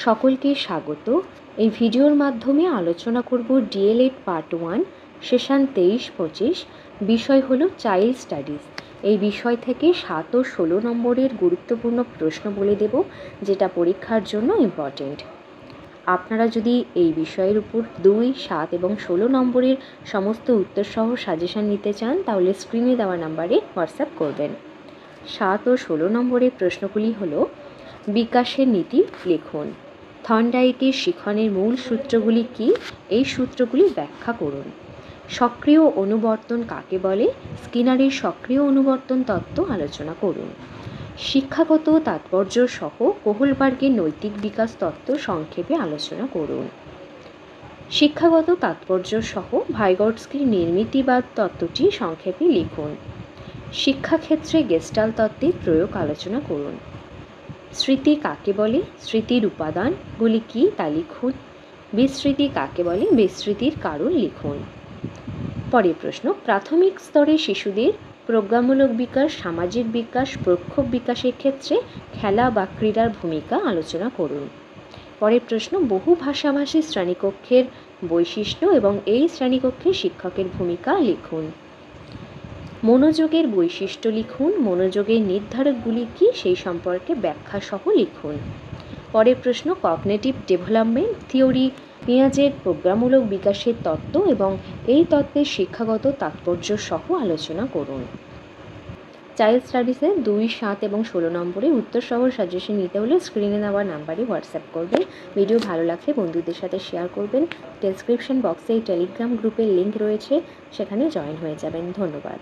সকলকে স্বাগত। এই ভিডিওর মাধ্যমে আলোচনা করব ডিএলএড পার্ট 1 সেশন 23-25। বিষয় হলো চাইল্ড স্টাডিজ। এই বিষয় থেকে 7 ও 16 নম্বরের গুরুত্বপূর্ণ প্রশ্ন বলে দেব, যেটা পরীক্ষার জন্য ইম্পর্টেন্ট। আপনারা যদি এই বিষয়ের উপর 2, 7 এবং 16 নম্বরের সমস্ত উত্তরসহ সাজেশন নিতে চান, তাহলে স্ক্রিনে দেওয়া নাম্বারে হোয়াটসঅ্যাপ করবেন। 7 ও 16 নম্বরের প্রশ্নগুলি হলো: বিকাশের নীতি লিখুন। থর্নডাইকের শিখনের মূল সূত্রগুলি কি? এই সূত্রগুলি ব্যাখ্যা করুন। সক্রিয় অনুবর্তন কাকে বলে? স্কিনারের সক্রিয় অনুবর্তন তত্ত্ব আলোচনা করুন। শিক্ষাগত তাৎপর্য সহ কোহলবার্গের নৈতিক বিকাশ তত্ত্ব সংক্ষেপে আলোচনা করুন। শিক্ষাগত তাৎপর্য সহ ভাইগটস্কির নির্মিতিবাদ তত্ত্বটি সংক্ষেপে লিখুন। শিক্ষাক্ষেত্রে গেস্টাল্ট তত্ত্বের প্রয়োগ আলোচনা করুন। স্মৃতি কাকে বলে? স্মৃতির উপাদানগুলি কী তা লিখুন। বিস্মৃতি কাকে বলে? বিস্মৃতির কারণ লিখুন। পরের প্রশ্ন: প্রাথমিক স্তরে শিশুদের প্রজ্ঞামূলক বিকাশ, সামাজিক বিকাশ, প্রক্ষোভ বিকাশের ক্ষেত্রে খেলা বা ক্রীড়ার ভূমিকা আলোচনা করুন। পরের প্রশ্ন: বহু ভাষাভাষী শ্রেণীকক্ষের বৈশিষ্ট্য এবং এই শ্রেণীকক্ষে শিক্ষকের ভূমিকা লিখুন। মনোযোগের বৈশিষ্ট্য লিখুন। মনোযোগের নির্ধারকগুলি কী সেই সম্পর্কে ব্যাখ্যা সহ লিখুন। পরের প্রশ্ন: কগনিটিভ ডেভেলপমেন্ট থিওরি পিয়াজের প্রজ্ঞামূলক বিকাশের তত্ত্ব এবং এই তত্ত্বের শিক্ষাগত তাৎপর্য সহ আলোচনা করুন। চাইল্ড স্টাডিজের 2, 7 এবং 16 নম্বরে উত্তর সহ সাজেশন নিতে হলে স্ক্রিনে দেওয়া নাম্বারে হোয়াটসঅ্যাপ করবেন। ভিডিও ভালো লাগলে বন্ধুদের সাথে শেয়ার করবেন। ডেসক্রিপশন বক্সে টেলিগ্রাম গ্রুপের লিঙ্ক রয়েছে, সেখানে জয়েন হয়ে যাবেন। ধন্যবাদ।